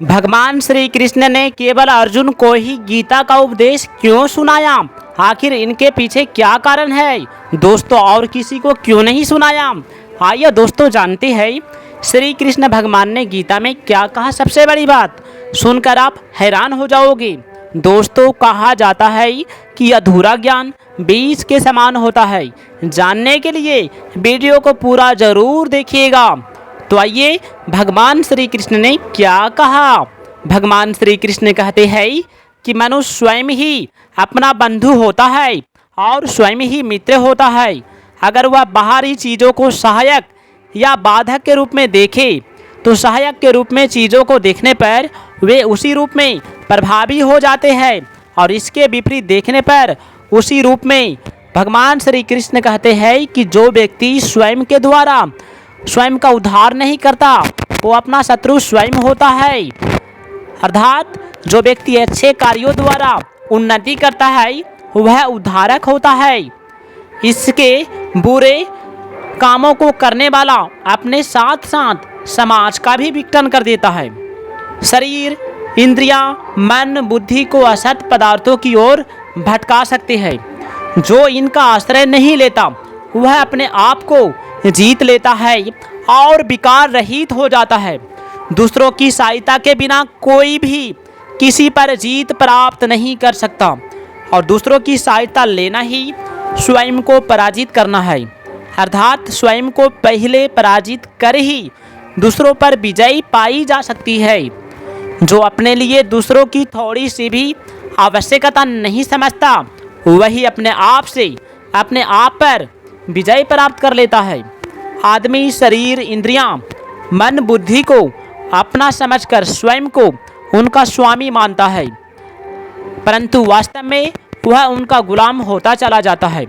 भगवान श्री कृष्ण ने केवल अर्जुन को ही गीता का उपदेश क्यों सुनाया? आखिर इनके पीछे क्या कारण है दोस्तों, और किसी को क्यों नहीं सुनाया? आइए दोस्तों जानते हैं श्री कृष्ण भगवान ने गीता में क्या कहा। सबसे बड़ी बात सुनकर आप हैरान हो जाओगे। दोस्तों, कहा जाता है कि अधूरा ज्ञान बीज के समान होता है। जानने के लिए वीडियो को पूरा जरूर देखिएगा। तो आइए भगवान श्री कृष्ण ने क्या कहा। भगवान श्री कृष्ण कहते हैं कि मनुष्य स्वयं ही अपना बंधु होता है और स्वयं ही मित्र होता है। अगर वह बाहरी चीज़ों को सहायक या बाधक के रूप में देखे तो सहायक के रूप में चीज़ों को देखने पर वे उसी रूप में प्रभावी हो जाते हैं, और इसके विपरीत देखने पर उसी रूप में। भगवान श्री कृष्ण कहते हैं कि जो व्यक्ति स्वयं के द्वारा स्वयं का उद्धार नहीं करता वो अपना शत्रु स्वयं होता है। अर्थात जो व्यक्ति अच्छे कार्यों द्वारा उन्नति करता है वह उद्धारक होता है। इसके बुरे कामों को करने वाला अपने साथ साथ समाज का भी विघटन कर देता है। शरीर, इंद्रियां, मन, बुद्धि को असत पदार्थों की ओर भटका सकते हैं। जो इनका आश्रय नहीं लेता वह अपने आप को जीत लेता है और विकार रहित हो जाता है। दूसरों की सहायता के बिना कोई भी किसी पर जीत प्राप्त नहीं कर सकता, और दूसरों की सहायता लेना ही स्वयं को पराजित करना है। अर्थात स्वयं को पहले पराजित कर ही दूसरों पर विजय पाई जा सकती है। जो अपने लिए दूसरों की थोड़ी सी भी आवश्यकता नहीं समझता वही अपने आप पर विजय प्राप्त कर लेता है। आदमी शरीर, इंद्रियां, मन, बुद्धि को अपना समझकर स्वयं को उनका स्वामी मानता है, परंतु वास्तव में वह उनका गुलाम होता चला जाता है,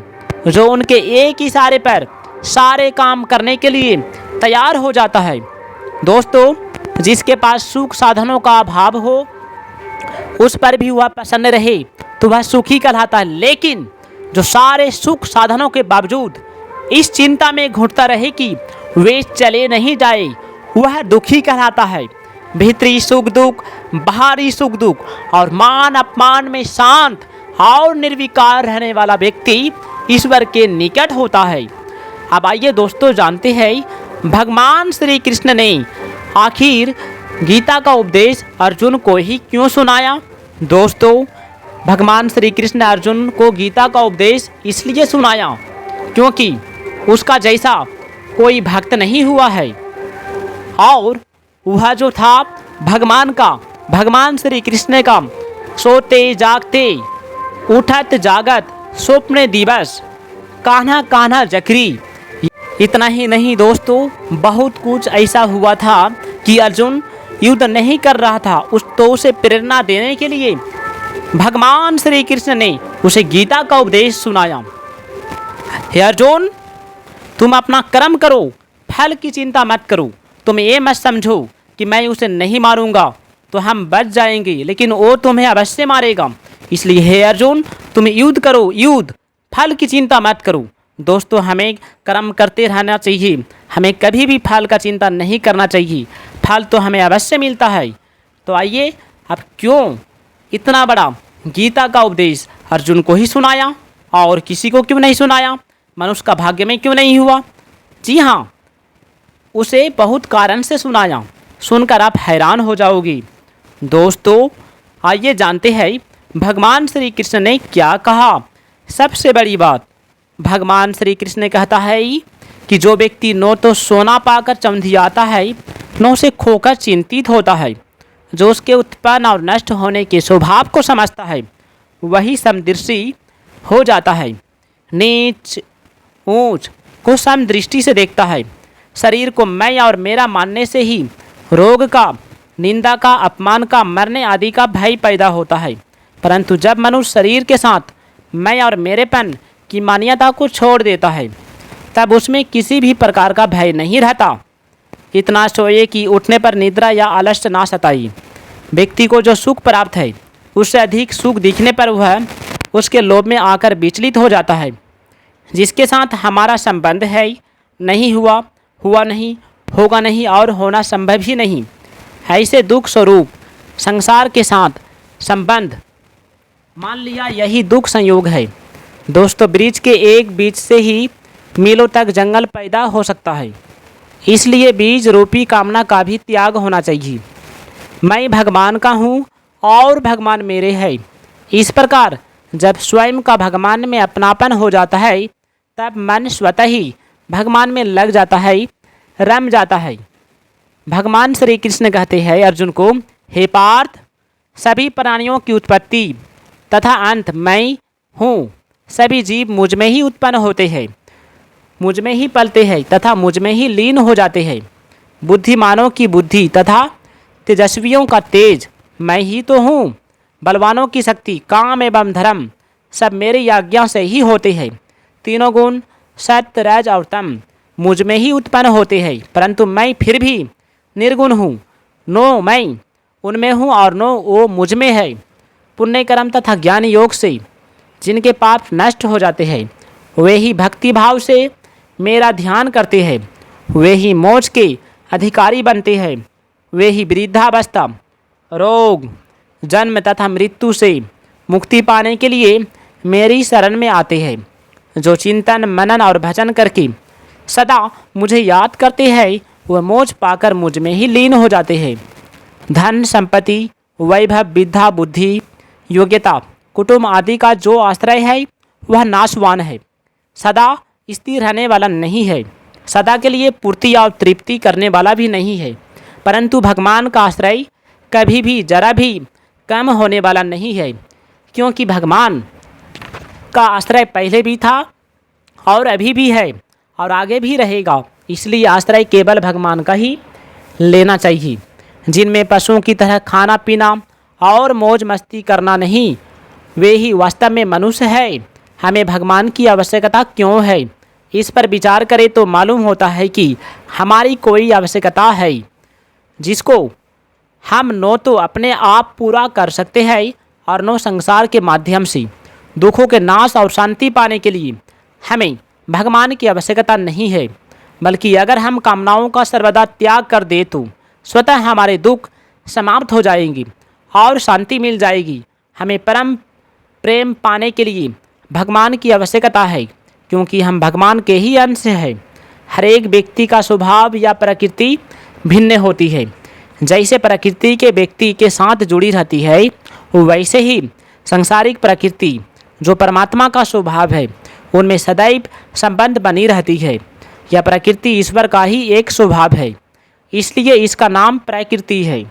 जो उनके एक इशारे पर सारे काम करने के लिए तैयार हो जाता है। दोस्तों, जिसके पास सुख साधनों का अभाव हो उस पर भी वह प्रसन्न रहे तो वह सुखी कहलाता है, लेकिन जो सारे सुख साधनों के बावजूद इस चिंता में घुटता रहे कि वे चले नहीं जाए वह दुखी कहलाता है। भीतरी सुख दुख, बाहरी सुख दुख और मान अपमान में शांत और निर्विकार रहने वाला व्यक्ति ईश्वर के निकट होता है। अब आइए दोस्तों जानते हैं भगवान श्री कृष्ण ने आखिर गीता का उपदेश अर्जुन को ही क्यों सुनाया। दोस्तों, भगवान श्री कृष्ण अर्जुन को गीता का उपदेश इसलिए सुनाया क्योंकि उसका जैसा कोई भक्त नहीं हुआ है, और वह जो था भगवान श्री कृष्ण का सोते जागते, उठत जागत, स्वप्न दिवस, कान्हा कान्हा जकरी। इतना ही नहीं दोस्तों, बहुत कुछ ऐसा हुआ था कि अर्जुन युद्ध नहीं कर रहा था, उसे प्रेरणा देने के लिए भगवान श्री कृष्ण ने उसे गीता का उपदेश सुनाया। हे अर्जुन, तुम अपना कर्म करो, फल की चिंता मत करो। तुम ये मत समझो कि मैं उसे नहीं मारूंगा तो हम बच जाएंगे, लेकिन वो तुम्हें अवश्य मारेगा। इसलिए हे अर्जुन, तुम युद्ध करो, युद्ध, फल की चिंता मत करो। दोस्तों, हमें कर्म करते रहना चाहिए, हमें कभी भी फल का चिंता नहीं करना चाहिए। फल तो हमें अवश्य मिलता है। तो आइए, अब क्यों इतना बड़ा गीता का उपदेश अर्जुन को ही सुनाया और किसी को क्यों नहीं सुनाया? मनुष्य का भाग्य में क्यों नहीं हुआ? जी हाँ, उसे बहुत कारण से सुनाया, सुनकर आप हैरान हो जाओगे। दोस्तों, आइए जानते हैं भगवान श्री कृष्ण ने क्या कहा। सबसे बड़ी बात, भगवान श्री कृष्ण ने कहता है कि जो व्यक्ति न तो सोना पाकर चमधियाता है न उसे खोकर चिंतित होता है, जो उसके उत्पन्न और नष्ट होने के स्वभाव को समझता है वही समदृष्टि हो जाता है। नीच ऊंच को समदृष्टि से देखता है। शरीर को मैं और मेरा मानने से ही रोग का, निंदा का, अपमान का, मरने आदि का भय पैदा होता है। परंतु जब मनुष्य शरीर के साथ मैं और मेरेपन की मान्यता को छोड़ देता है तब उसमें किसी भी प्रकार का भय नहीं रहता। इतना सोए कि उठने पर निद्रा या आलस्य ना सताई। व्यक्ति को जो सुख प्राप्त है उससे अधिक सुख दिखने पर वह उसके लोभ में आकर विचलित हो जाता है। जिसके साथ हमारा संबंध है नहीं हुआ, हुआ नहीं, होगा नहीं और होना संभव ही नहीं, ऐसे दुख स्वरूप संसार के साथ संबंध मान लिया, यही दुख संयोग है। दोस्तों, वृक्ष के एक बीज से ही मीलों तक जंगल पैदा हो सकता है। इसलिए बीज रूपी कामना का भी त्याग होना चाहिए। मैं भगवान का हूँ और भगवान मेरे है। इस प्रकार जब स्वयं का भगवान में अपनापन हो जाता है, तब मन स्वतः ही भगवान में लग जाता है, रम जाता है। भगवान श्री कृष्ण कहते हैं अर्जुन को, हे पार्थ, सभी प्राणियों की उत्पत्ति तथा अंत मैं हूँ। सभी जीव मुझ में ही उत्पन्न होते हैं, मुझ में ही पलते हैं तथा मुझ में ही लीन हो जाते हैं। बुद्धिमानों की बुद्धि तथा तेजस्वियों का तेज मैं ही तो हूँ। बलवानों की शक्ति, काम एवं धर्म सब मेरी आज्ञा से ही होते हैं। तीनों गुण सत्य, रज और तम मुझ में ही उत्पन्न होते हैं, परंतु मैं फिर भी निर्गुण हूँ। नो मैं उनमें हूँ और नो वो मुझ में है। पुण्य कर्म तथा ज्ञान योग से जिनके पाप नष्ट हो जाते हैं, वे ही भक्ति भाव से मेरा ध्यान करते हैं। वे ही मोक्ष के अधिकारी बनते हैं। वे ही वृद्धावस्था, रोग, जन्म तथा मृत्यु से मुक्ति पाने के लिए मेरी शरण में आते हैं। जो चिंतन, मनन और भजन करके सदा मुझे याद करते हैं, वह मोक्ष पाकर मुझ में ही लीन हो जाते हैं। धन, संपत्ति, वैभव, विद्या, बुद्धि, योग्यता, कुटुंब आदि का जो आश्रय है वह नाशवान है, सदा स्थिर रहने वाला नहीं है, सदा के लिए पूर्ति और तृप्ति करने वाला भी नहीं है। परंतु भगवान का आश्रय कभी भी जरा भी कम होने वाला नहीं है, क्योंकि भगवान का आश्रय पहले भी था और अभी भी है और आगे भी रहेगा। इसलिए आश्रय केवल भगवान का ही लेना चाहिए। जिनमें पशुओं की तरह खाना पीना और मौज मस्ती करना नहीं, वे ही वास्तव में मनुष्य है। हमें भगवान की आवश्यकता क्यों है, इस पर विचार करें तो मालूम होता है कि हमारी कोई आवश्यकता है जिसको हम न तो अपने आप पूरा कर सकते हैं और न संसार के माध्यम से दुखों के नाश और शांति पाने के लिए हमें भगवान की आवश्यकता नहीं है। बल्कि अगर हम कामनाओं का सर्वदा त्याग कर दे तो स्वतः हमारे दुख समाप्त हो जाएंगे और शांति मिल जाएगी। हमें परम प्रेम पाने के लिए भगवान की आवश्यकता है, क्योंकि हम भगवान के ही अंश हैं। हर एक व्यक्ति का स्वभाव या प्रकृति भिन्न होती है। जैसे प्रकृति के व्यक्ति के साथ जुड़ी रहती है, वैसे ही सांसारिक प्रकृति जो परमात्मा का स्वभाव है, उनमें सदैव संबंध बनी रहती है। यह प्रकृति ईश्वर का ही एक स्वभाव है, इसलिए इसका नाम प्रकृति है।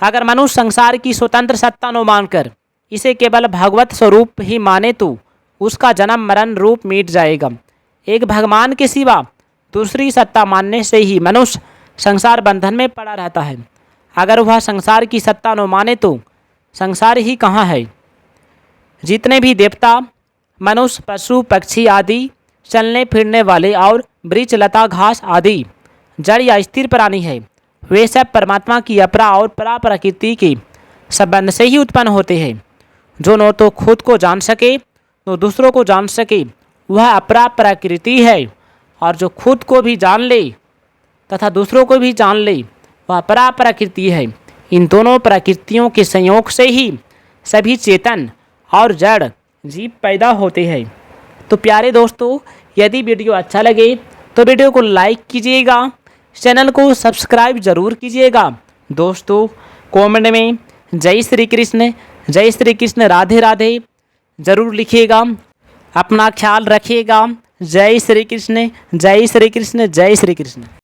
अगर मनुष्य संसार की स्वतंत्र सत्ता न मानकर इसे केवल भगवत स्वरूप ही माने तो उसका जन्म मरण रूप मिट जाएगा। एक भगवान के सिवा दूसरी सत्ता मानने से ही मनुष्य संसार बंधन में पड़ा रहता है। अगर वह संसार की सत्ता न माने तो संसार ही कहाँ है। जितने भी देवता, मनुष्य, पशु, पक्षी आदि, चलने फिरने वाले और वृक्ष, लता, घास आदि जड़ या स्थिर प्राणी है, वे सब परमात्मा की अपरा और परा प्रकृति के संबंध से ही उत्पन्न होते हैं। जो न तो खुद को जान सके न दूसरों को जान सके, वह अपरा प्रकृति है, और जो खुद को भी जान ले तथा दूसरों को भी जान ले, वह परा प्रकृति है। इन दोनों प्रकृतियों के संयोग से ही सभी चेतन और जड़ जीव पैदा होते हैं। तो प्यारे दोस्तों, यदि वीडियो अच्छा लगे तो वीडियो को लाइक कीजिएगा, चैनल को सब्सक्राइब जरूर कीजिएगा। दोस्तों, कमेंट में जय श्री कृष्ण, जय श्री कृष्ण, राधे राधे जरूर लिखिएगा। अपना ख्याल रखिएगा। जय श्री कृष्ण, जय श्री कृष्ण, जय श्री कृष्ण।